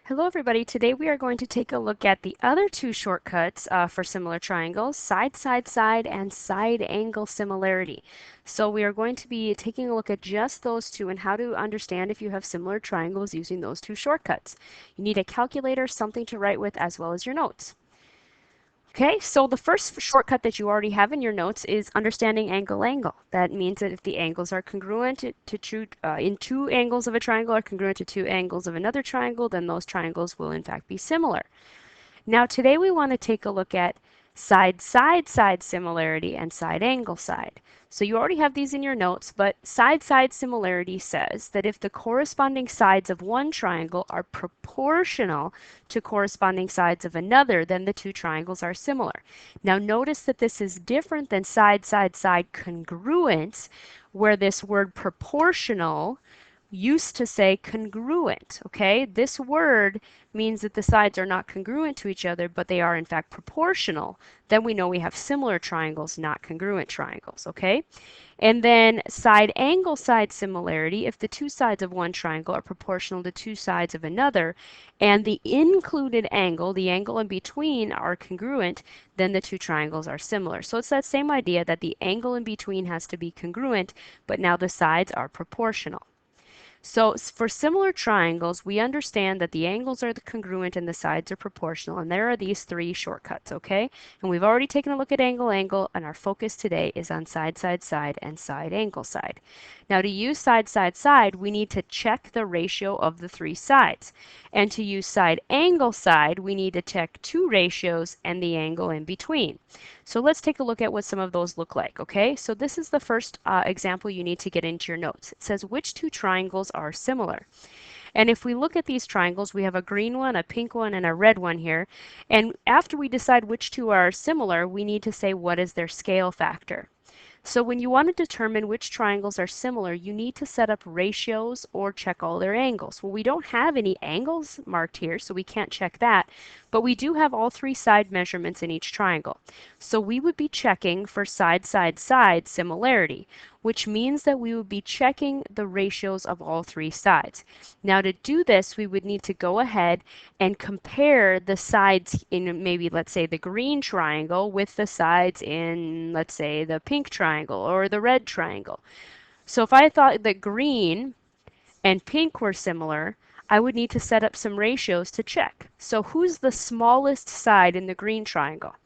Hello everybody, today we are going to take a look at the other two shortcuts for similar triangles, side, side, side, and side angle similarity. So we are going to be taking a look at just those two and how to understand if you have similar triangles using those two shortcuts. You need a calculator, something to write with, as well as your notes. Okay, so the first shortcut that you already have in your notes is understanding angle-angle. That means that if the angles are congruent in two angles of a triangle are congruent to two angles of another triangle, then those triangles will in fact be similar. Now today we want to take a look at side-side-side similarity and side-angle side. So you already have these in your notes, but side-side similarity says that if the corresponding sides of one triangle are proportional to corresponding sides of another, then the two triangles are similar. Now notice that this is different than side-side-side congruence, where this word proportional used to say congruent, okay? This word means that the sides are not congruent to each other, but they are in fact proportional. Then we know we have similar triangles, not congruent triangles, okay? And then side angle side similarity, if the two sides of one triangle are proportional to two sides of another, and the included angle, the angle in between, are congruent, then the two triangles are similar. So it's that same idea that the angle in between has to be congruent, but now the sides are proportional. So for similar triangles, we understand that the angles are congruent and the sides are proportional, and there are these three shortcuts, okay? And we've already taken a look at angle-angle, and our focus today is on side-side-side and side-angle side. Now to use side-side-side, we need to check the ratio of the three sides. And to use side-angle side, we need to check two ratios and the angle in between. So let's take a look at what some of those look like, okay? So this is the first example you need to get into your notes. It says which two triangles are similar. And if we look at these triangles, we have a green one, a pink one, and a red one here. And after we decide which two are similar, we need to say what is their scale factor. So when you want to determine which triangles are similar, you need to set up ratios or check all their angles. Well, we don't have any angles marked here, so we can't check that, but we do have all three side measurements in each triangle. So we would be checking for side-side-side similarity, which means that we would be checking the ratios of all three sides. Now to do this, we would need to go ahead and compare the sides in maybe, let's say, the green triangle with the sides in, let's say, the pink triangle or the red triangle. So if I thought that green and pink were similar, I would need to set up some ratios to check. So who's the smallest side in the green triangle?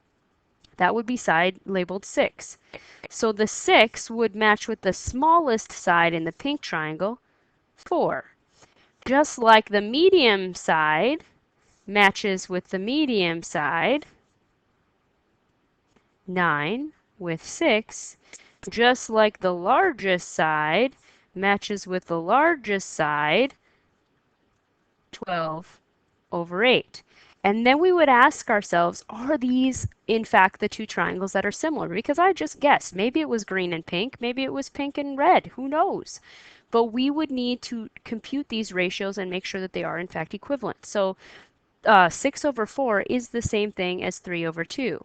That would be side labeled 6. So the 6 would match with the smallest side in the pink triangle, 4. Just like the medium side matches with the medium side, 9 with 6, just like the largest side matches with the largest side, 12 over 8. And then we would ask ourselves, are these in fact the two triangles that are similar? Because I just guessed. Maybe it was green and pink. Maybe it was pink and red. Who knows? But we would need to compute these ratios and make sure that they are in fact equivalent. So 6 over 4 is the same thing as 3 over 2.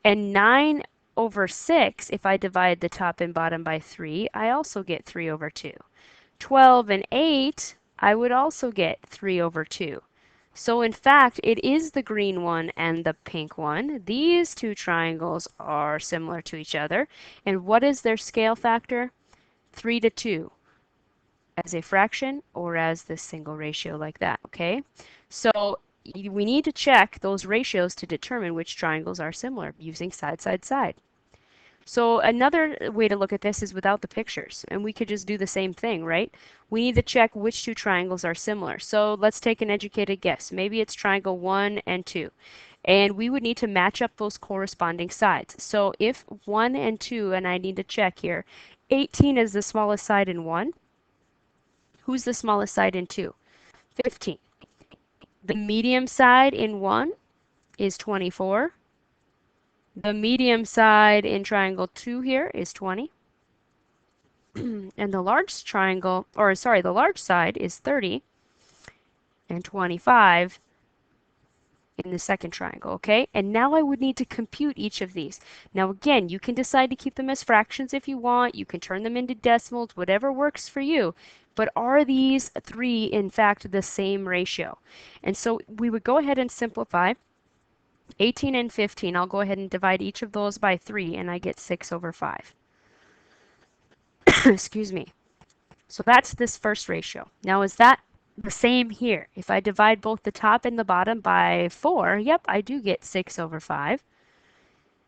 And 9 over 6, if I divide the top and bottom by 3, I also get 3 over 2. 12 and 8, I would also get 3 over 2. So in fact, it is the green one and the pink one. These two triangles are similar to each other. And what is their scale factor? 3 to 2 as a fraction or as this single ratio like that, okay? So we need to check those ratios to determine which triangles are similar using side, side, side. So another way to look at this is without the pictures, and we could just do the same thing, right? We need to check which two triangles are similar. So let's take an educated guess. Maybe it's triangle 1 and 2. And we would need to match up those corresponding sides. So if 1 and 2, and I need to check here, 18 is the smallest side in 1. Who's the smallest side in 2? 15. The medium side in 1 is 24. The medium side in triangle 2 here is 20. And the large triangle, or sorry, the large side is 30 and 25 in the second triangle, okay? And now I would need to compute each of these. Now again, you can decide to keep them as fractions if you want. You can turn them into decimals, whatever works for you. but are these three in fact the same ratio? And so we would go ahead and simplify 18 and 15. I'll go ahead and divide each of those by 3 and I get 6 over 5. Excuse me. So that's this first ratio. Now is that the same here? If I divide both the top and the bottom by 4, yep, I do get 6 over 5.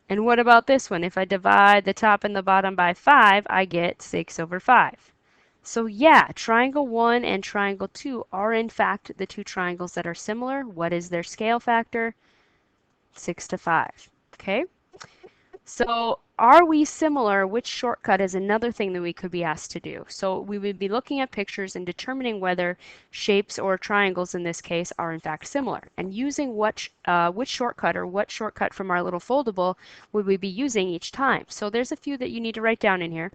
And what about this one? If I divide the top and the bottom by 5, I get 6 over 5. So yeah, triangle 1 and triangle 2 are in fact the two triangles that are similar. What is their scale factor? 6 to 5. Okay? So are we similar? Which shortcut is another thing that we could be asked to do. So we would be looking at pictures and determining whether shapes or triangles in this case are in fact similar. And using which shortcut or what shortcut from our little foldable would we be using each time. So there's a few that you need to write down in here.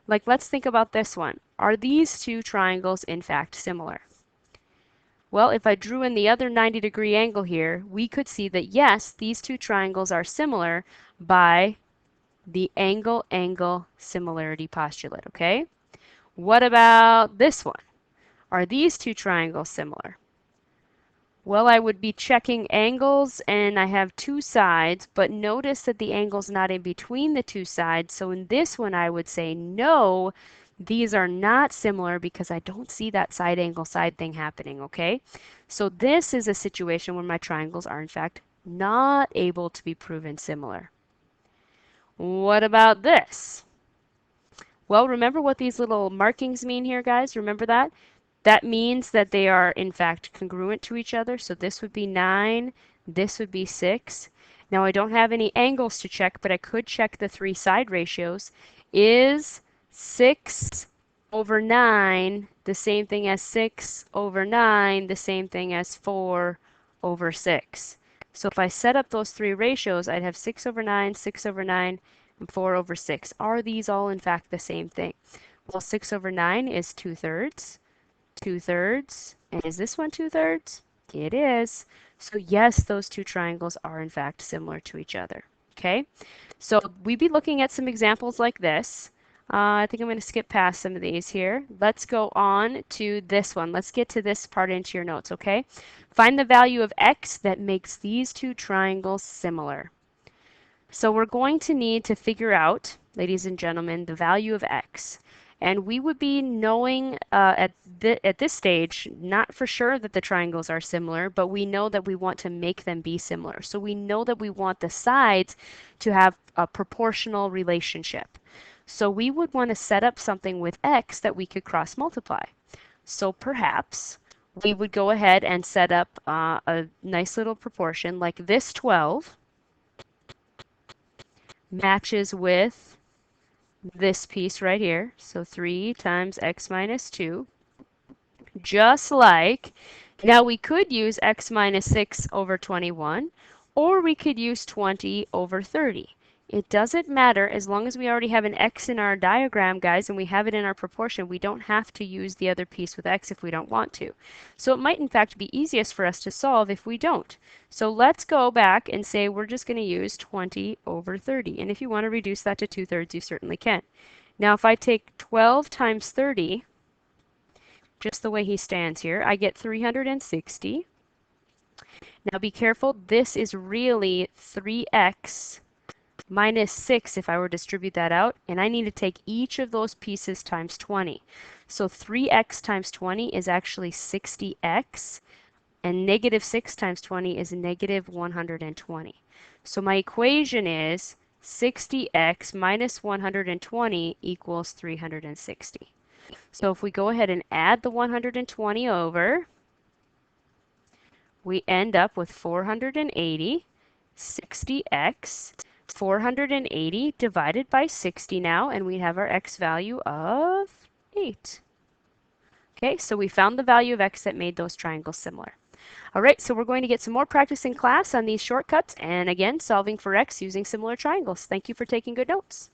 Like let's think about this one. Are these two triangles in fact similar? Well, if I drew in the other 90-degree angle here, we could see that yes, these two triangles are similar by the angle-angle similarity postulate, okay? What about this one? Are these two triangles similar? Well, I would be checking angles and I have two sides, but notice that the angle's not in between the two sides. So in this one, I would say no, these are not similar because I don't see that side angle side thing happening, okay? So this is a situation where my triangles are in fact not able to be proven similar. What about this? Well, remember what these little markings mean here, guys? Remember that? That means that they are, in fact, congruent to each other. So this would be 9, this would be 6. Now, I don't have any angles to check, but I could check the three side ratios. Is 6 over 9 the same thing as 6 over 9, the same thing as 4 over 6? So if I set up those three ratios, I'd have 6 over 9, 6 over 9, and 4 over 6. Are these all in fact the same thing? Well, 6 over 9 is 2/3, 2/3, and is this one 2/3? It is. So yes, those two triangles are in fact similar to each other. Okay, so we'd be looking at some examples like this. I think I'm going to skip past some of these here. Let's go on to this one. Let's get to this part into your notes, okay? Find the value of x that makes these two triangles similar. So we're going to need to figure out, ladies and gentlemen, the value of x. And we would be knowing at this stage, not for sure that the triangles are similar, but we know that we want to make them be similar. So we know that we want the sides to have a proportional relationship. So we would want to set up something with x that we could cross multiply. So perhaps we would go ahead and set up a nice little proportion like this 12 matches with this piece right here. So 3 times x minus 2. Just like, now we could use x minus 6 over 21, or we could use 20 over 30. It doesn't matter as long as we already have an x in our diagram, guys, and we have it in our proportion. We don't have to use the other piece with x if we don't want to. So it might in fact be easiest for us to solve if we don't. So let's go back and say we're just going to use 20 over 30. And if you want to reduce that to 2/3, you certainly can. Now if I take 12 times 30, just the way he stands here, I get 360. Now be careful, this is really 3x minus 6 if I were to distribute that out, and I need to take each of those pieces times 20. So 3x times 20 is actually 60x, and negative 6 times 20 is negative 120. So my equation is 60x minus 120 equals 360. So if we go ahead and add the 120 over, we end up with 480, 60x, 480 divided by 60 now, and we have our x value of 8. Okay, so we found the value of x that made those triangles similar. All right, so we're going to get some more practice in class on these shortcuts and again, solving for x using similar triangles. Thank you for taking good notes.